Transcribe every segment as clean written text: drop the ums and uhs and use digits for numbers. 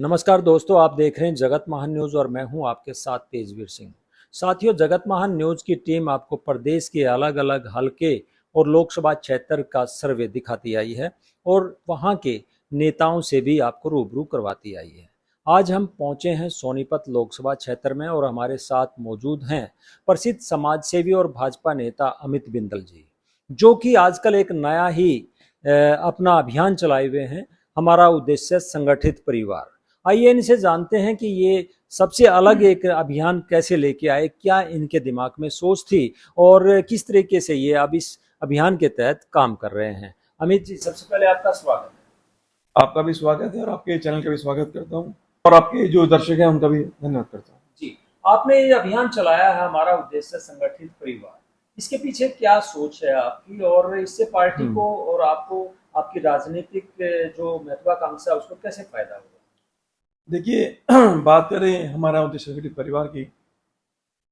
नमस्कार दोस्तों, आप देख रहे हैं जगत महान न्यूज़ और मैं हूं आपके साथ तेजवीर सिंह। साथियों, जगत महान न्यूज़ की टीम आपको प्रदेश के अलग अलग हलके और लोकसभा क्षेत्र का सर्वे दिखाती आई है और वहां के नेताओं से भी आपको रूबरू करवाती आई है। आज हम पहुंचे हैं सोनीपत लोकसभा क्षेत्र में और हमारे साथ मौजूद हैं प्रसिद्ध समाज सेवी और भाजपा नेता अमित बिंदल जी, जो कि आजकल एक नया ही अपना अभियान चलाए हुए हैं। हमारा उद्देश्य संगठित परिवार। आइए इनसे जानते हैं कि ये सबसे अलग एक अभियान कैसे लेके आए, क्या इनके दिमाग में सोच थी और किस तरीके से ये अब इस अभियान के तहत काम कर रहे हैं। अमित जी, सबसे पहले आपका स्वागत है। आपका भी स्वागत है और आपके चैनल का भी स्वागत करता हूँ और आपके जो दर्शक हैं उनका भी धन्यवाद करता हूँ। जी, आपने ये अभियान चलाया है, हमारा उद्देश्य संगठित परिवार। इसके पीछे क्या सोच है आपकी और इससे पार्टी को और आपको, आपकी राजनीतिक जो महत्वाकांक्षा है उसको कैसे फायदा होगा? देखिए, बात करें हमारा उद्देश्य संगठित परिवार की,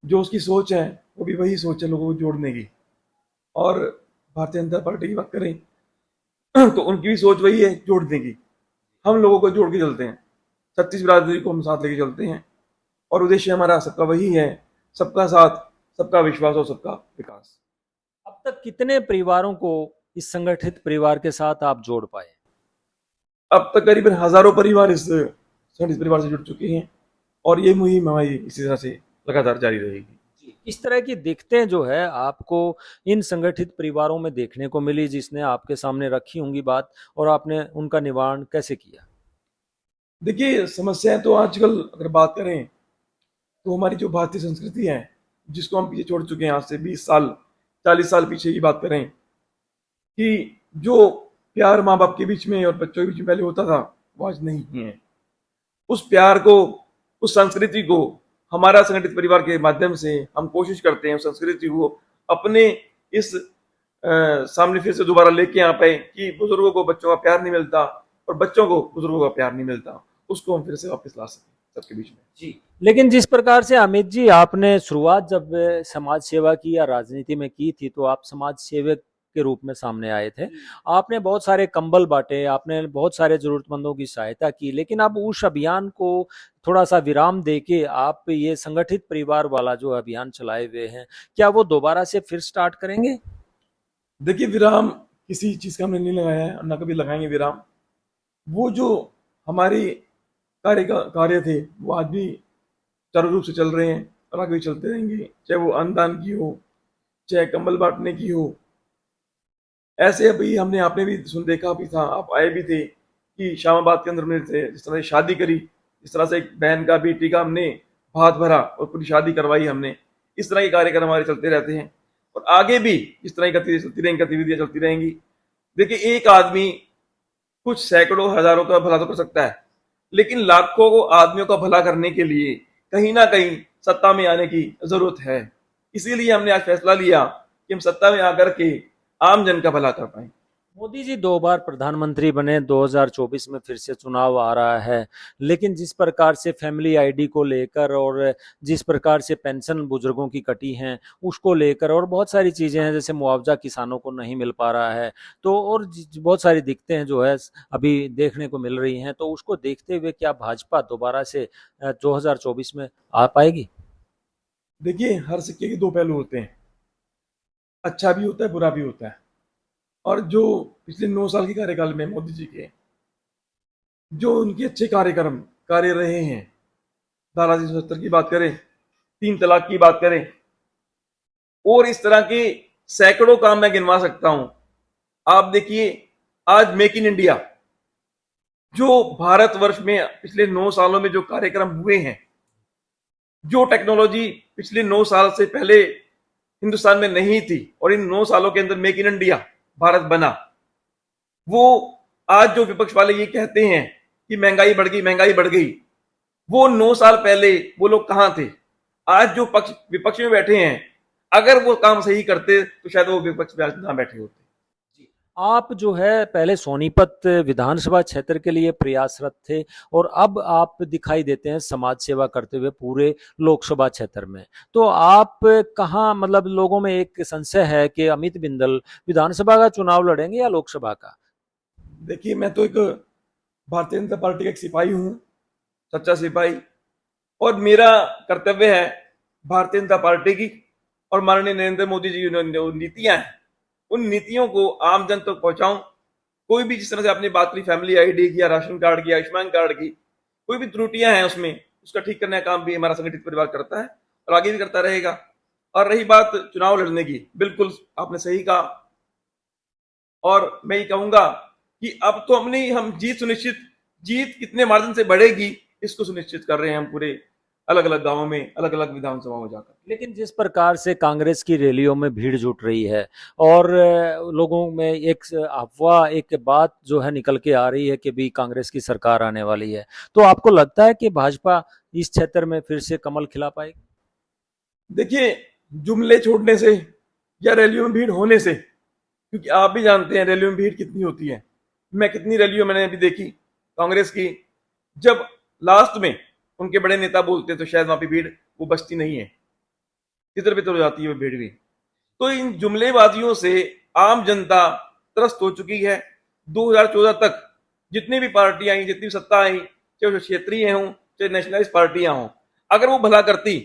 जो उसकी सोच है वो भी वही सोच है, लोगों को जोड़ने की। और भारतीय जनता पार्टी की बात करें तो उनकी भी सोच वही है, जोड़ने की। हम लोगों को जोड़ के चलते हैं, 36 बिरादरी को हम साथ लेके चलते हैं और उद्देश्य हमारा सबका वही है, सबका साथ, सबका विश्वास और सबका विकास। अब तक कितने परिवारों को इस संगठित परिवार के साथ आप जोड़ पाए? अब तक करीबन हजारों परिवार इस संगठित परिवार से जुड़ चुके हैं और ये मुहिम हमारी इसी तरह से लगातार जारी रहेगी। जी, इस तरह की दिक्कतें जो है आपको इन संगठित परिवारों में देखने को मिली, जिसने आपके सामने रखी होंगी बात, और आपने उनका निवारण कैसे किया? देखिए, समस्याएं तो आजकल अगर बात करें तो हमारी जो भारतीय संस्कृति है, जिसको हम पीछे छोड़ चुके हैं, आज से 20 साल 40 साल पीछे की बात करें, कि जो प्यार माँ बाप के बीच में और बच्चों के बीच में पहले होता था, वो आज नहीं है। उस प्यार को, उस संस्कृति को हमारा संगठित परिवार के माध्यम से हम कोशिश करते हैं उस संस्कृति को अपने इस सामने फिर से दोबारा लेके आ पाए, कि बुजुर्गों को बच्चों का प्यार नहीं मिलता और बच्चों को बुजुर्गों का प्यार नहीं मिलता, उसको हम फिर से वापस ला सकें सबके बीच में। जी, लेकिन जिस प्रकार से अमित जी आपने शुरुआत जब समाज सेवा की या राजनीति में की थी, तो आप समाज सेवक के रूप में सामने आए थे। आपने बहुत सारे कंबल बांटे, आपने बहुत सारे जरूरतमंदों की सहायता की, लेकिन अब उस अभियान को थोड़ा सा विराम देके आप ये संगठित परिवार वाला जो अभियान चलाए हुए हैं, क्या वो दोबारा से फिर स्टार्ट करेंगे? देखिए, विराम किसी चीज का हमने नहीं लगाया है और ना कभी लगाएंगे विराम। वो जो हमारी कार्य थे वो आज भी चारू रूप से चल रहे हैं और आगे भी चलते रहेंगे, चाहे वो अन्नदान की हो, चाहे कंबल बांटने की हो। ऐसे अभी हमने, आपने भी सुन देखा भी था, आप आए भी थे, कि शामाबाद के अंदर हमने जिस तरह से शादी करी, जिस तरह से एक बहन का, बेटी का हमने भात भरा और पूरी शादी करवाई हमने। इस तरह के कार्यक्रम हमारे चलते रहते हैं और आगे भी इस तरह की गतिविधियां चलती रहेंगी। देखिए, एक आदमी कुछ सैकड़ों हजारों का भला तो कर सकता है, लेकिन लाखों को आदमियों का भला करने के लिए कहीं ना कहीं सत्ता में आने की जरूरत है। इसीलिए हमने आज फैसला लिया कि हम सत्ता में आकर के आम जन का भला कर पाए। मोदी जी 2 बार प्रधानमंत्री बने, 2024 में फिर से चुनाव आ रहा है, लेकिन जिस प्रकार से फैमिली आईडी को लेकर और जिस प्रकार से पेंशन बुजुर्गों की कटी हैं उसको लेकर और बहुत सारी चीज़ें हैं, जैसे मुआवजा किसानों को नहीं मिल पा रहा है, तो और बहुत सारी दिक्कतें हैं जो है अभी देखने को मिल रही हैं, तो उसको देखते हुए क्या भाजपा दोबारा से 2024 में आ पाएगी? देखिए, हर सिक्के के दो पहलू होते हैं, अच्छा भी होता है, बुरा भी होता है। और जो पिछले 9 साल के कार्यकाल में मोदी जी के जो उनके अच्छे कार्य रहे हैं, धारा 370 की बात करें, 3 तलाक की बात करें, और इस तरह के सैकड़ों काम मैं गिनवा सकता हूं। आप देखिए, आज मेक इन इंडिया, जो भारतवर्ष में पिछले 9 सालों में जो कार्यक्रम हुए हैं, जो टेक्नोलॉजी पिछले 9 साल से पहले हिंदुस्तान में नहीं थी और इन 9 सालों के अंदर मेक इन इंडिया भारत बना, वो आज जो विपक्ष वाले ये कहते हैं कि महंगाई बढ़ गई, महंगाई बढ़ गई, वो 9 साल पहले वो लोग कहां थे? आज जो पक्ष विपक्ष में बैठे हैं, अगर वो काम सही करते तो शायद वो विपक्ष में आज ना बैठे होते। आप जो है पहले सोनीपत विधानसभा क्षेत्र के लिए प्रयासरत थे और अब आप दिखाई देते हैं समाज सेवा करते हुए पूरे लोकसभा क्षेत्र में। तो आप कहाँ, मतलब लोगों में एक संशय है कि अमित बिंदल विधानसभा का चुनाव लड़ेंगे या लोकसभा का? देखिए, मैं तो एक भारतीय जनता पार्टी का एक सिपाही हूं सच्चा सिपाही। और मेरा कर्तव्य है भारतीय जनता पार्टी की और माननीय नरेंद्र मोदी जी की जो नीतियां हैं, उन नीतियों को आम जन तक पहुंचाऊं। कोई भी जिस तरह से आपने बात करी फैमिली आईडी की या राशन कार्ड की, आयुष्मान कार्ड की, कोई भी त्रुटियां हैं उसमें, उसका ठीक करने का काम भी हमारा संगठित परिवार करता है और आगे भी करता रहेगा। और रही बात चुनाव लड़ने की, बिल्कुल आपने सही कहा। और मैं ये कहूंगा कि अब तो हम जीत कितने मार्जिन से बढ़ेगी इसको सुनिश्चित कर रहे हैं हम पूरे अलग अलग गांवों में, अलग अलग विधानसभाओं में जाकर। लेकिन जिस प्रकार से कांग्रेस की रैलियों में भीड़ जुट रही है और लोगों में एक अफवाह, एक बात जो है निकल के आ रही है कि भी कांग्रेस की सरकार आने वाली है, तो आपको लगता है कि भाजपा इस क्षेत्र में फिर से कमल खिला पाएगी? देखिए, जुमले छोड़ने से या रैलियों में भीड़ होने से, क्योंकि आप भी जानते हैं रैलियों में भीड़ कितनी होती है। मैं कितनी रैलियों मैंने अभी देखी कांग्रेस की, जब लास्ट में उनके बड़े नेता बोलते तो शायद वहां पे भीड़ वो बचती नहीं है, तितर बितर हो जाती है वो भीड़ भी। तो इन जुमलेबाजियों से आम जनता त्रस्त हो चुकी है। 2014 तक जितनी भी पार्टियां आई, जितनी सत्ता आई, चाहे वो क्षेत्रीय हों चाहे नेशनलाइज पार्टियां हों, अगर वो भला करती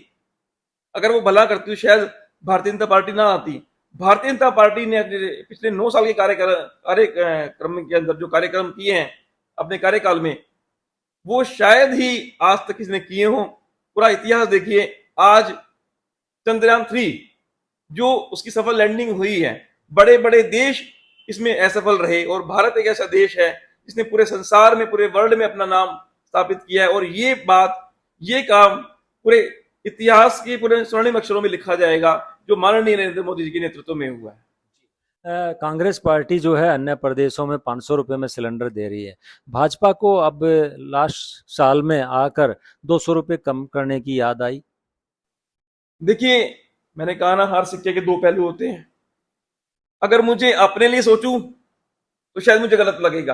तो शायद भारतीय जनता पार्टी ना आती। भारतीय जनता पार्टी ने पिछले 9 साल के कार्यक्रम के अंदर जो कार्यक्रम किए हैं अपने कार्यकाल में, वो शायद ही आज तक किसने किए हों। पूरा इतिहास देखिए, आज चंद्रयान 3 जो उसकी सफल लैंडिंग हुई है, बड़े बड़े देश इसमें असफल रहे और भारत एक ऐसा देश है जिसने पूरे संसार में, पूरे वर्ल्ड में अपना नाम स्थापित किया है। और ये काम पूरे इतिहास के पूरे स्वर्णिम अक्षरों में लिखा जाएगा जो माननीय नरेंद्र मोदी जी के नेतृत्व में हुआ है। कांग्रेस पार्टी जो है अन्य प्रदेशों में 500 रुपए में सिलेंडर दे रही है। भाजपा को अब लास्ट साल में आकर 200 रुपए कम करने की याद आई। देखिए, मैंने कहा ना, हर सिक्के के 2 पहलू होते हैं। अगर मुझे अपने लिए सोचूं तो शायद मुझे गलत लगेगा।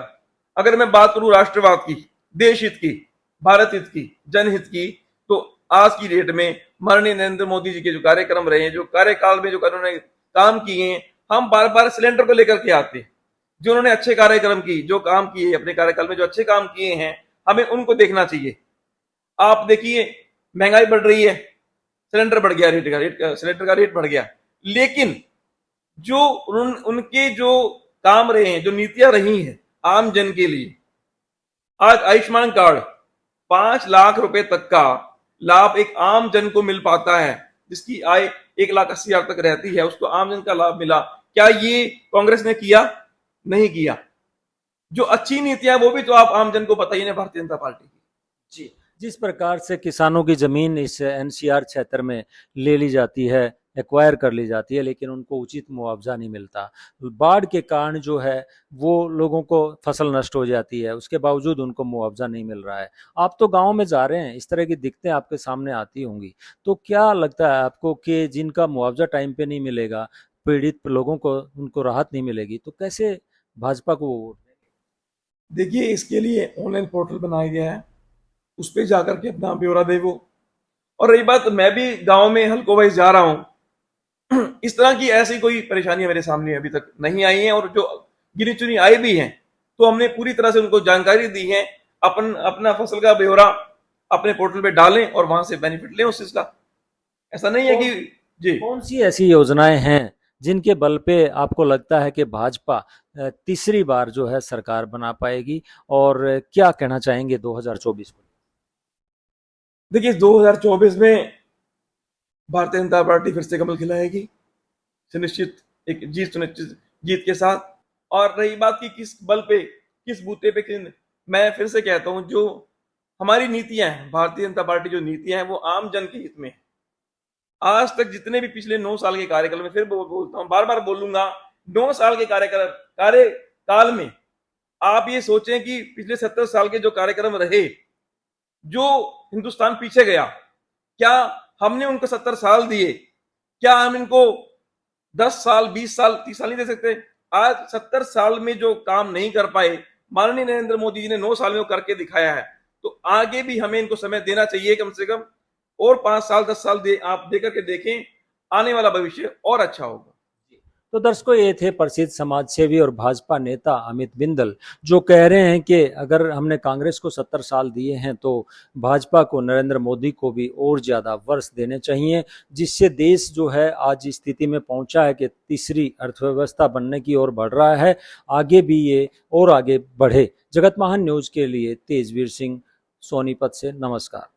अगर मैं बात करूं राष्ट्रवाद की, देश हित की, भारत हित की, जनहित की, तो आज की डेट में माननीय नरेंद्र मोदी जी के जो कार्यक्रम रहे हैं, जो कार्यकाल में जो उन्होंने काम किए हैं, हम बार बार सिलेंडर को लेकर के आते हैं। जो उन्होंने अच्छे कार्यक्रम की, जो काम किए अपने कार्यकाल में, जो अच्छे काम किए हैं, हमें उनको देखना चाहिए। आप देखिए, महंगाई बढ़ रही है, सिलेंडर बढ़ गया, सिलेंडर का रेट बढ़ गया, लेकिन जो उनके जो काम रहे हैं, जो नीतियां रही हैं आम जन के लिए, आज आयुष्मान कार्ड 5 लाख रुपए तक का लाभ एक आम जन को मिल पाता है, जिसकी आय 1,80,000 तक रहती है, उसको आम जन का लाभ मिला। क्या ये कांग्रेस ने किया? नहीं किया। जो अच्छी नीतियां वो भी तो आप आम जन को बताइए ना, भारतीय जनता पार्टी की। जी, जिस प्रकार से किसानों की जमीन इस एनसीआर क्षेत्र में ले ली जाती है, एक्वायर कर ली जाती है, लेकिन उनको उचित मुआवजा नहीं मिलता। बाढ़ के कारण जो है वो लोगों को फसल नष्ट हो जाती है, उसके बावजूद उनको मुआवजा नहीं मिल रहा है। आप तो गांव में जा रहे हैं, इस तरह की दिक्कतें आपके सामने आती होंगी, तो क्या लगता है आपको कि जिनका मुआवजा टाइम पे नहीं मिलेगा, पीड़ित लोगों को उनको राहत नहीं मिलेगी, तो कैसे भाजपा को वोट देंगे? देखिए, इसके लिए ऑनलाइन पोर्टल बनाया गया है, उस पर जाकर के अपना ब्यौरा दे वो। और रही बात, मैं भी गांव में हल्को वाइज जा रहा हूं, इस तरह की ऐसी कोई परेशानी मेरे सामने अभी तक नहीं आई है। और जो गिनी चुनी आई भी हैं, तो हमने पूरी तरह से उनको जानकारी दी है। अपना फसल का ब्यौरा अपने पोर्टल पे डालें और वहां से बेनिफिट लें उस चीज का। ऐसा नहीं है कि जी। कौन सी ऐसी योजनाएं हैं जिनके बल पे आपको लगता है कि भाजपा तीसरी बार जो है सरकार बना पाएगी, और क्या कहना चाहेंगे 2024 को? देखिए, 2024 में भारतीय जनता पार्टी फिर से कमल खिलाएगी, सुनिश्चित एक सुनिश्चित जीत के साथ। और रही बात की किस बल पे, किस बूते पे, मैं फिर से कहता हूं, जो हमारी नीतियां हैं, भारतीय जनता पार्टी जो नीतियां हैं, वो आम जन के हित में है। आज तक जितने भी पिछले 9 साल के कार्यकाल में, फिर बोलता हूं, बार बार बोलूंगा, 9 साल के कार्यकाल में आप ये सोचें कि पिछले 70 साल के जो कार्यक्रम रहे, जो हिंदुस्तान पीछे गया, क्या हमने उनको 70 साल दिए? क्या हम इनको 10 साल, 20 साल, 30 साल नहीं दे सकते? आज 70 साल में जो काम नहीं कर पाए, माननीय नरेंद्र मोदी जी ने 9 साल में वो करके दिखाया है। तो आगे भी हमें इनको समय देना चाहिए, कम से कम और 5 साल, 10 साल आप दे करके देखें, आने वाला भविष्य और अच्छा होगा। तो दर्शकों, ये थे प्रसिद्ध समाज सेवी और भाजपा नेता अमित बिंदल, जो कह रहे हैं कि अगर हमने कांग्रेस को 70 साल दिए हैं तो भाजपा को, नरेंद्र मोदी को भी और ज्यादा वर्ष देने चाहिए, जिससे देश जो है आज इस स्थिति में पहुंचा है कि तीसरी अर्थव्यवस्था बनने की ओर बढ़ रहा है। आगे भी ये और आगे बढ़े। जगत महान न्यूज के लिए तेजवीर सिंह, सोनीपत से, नमस्कार।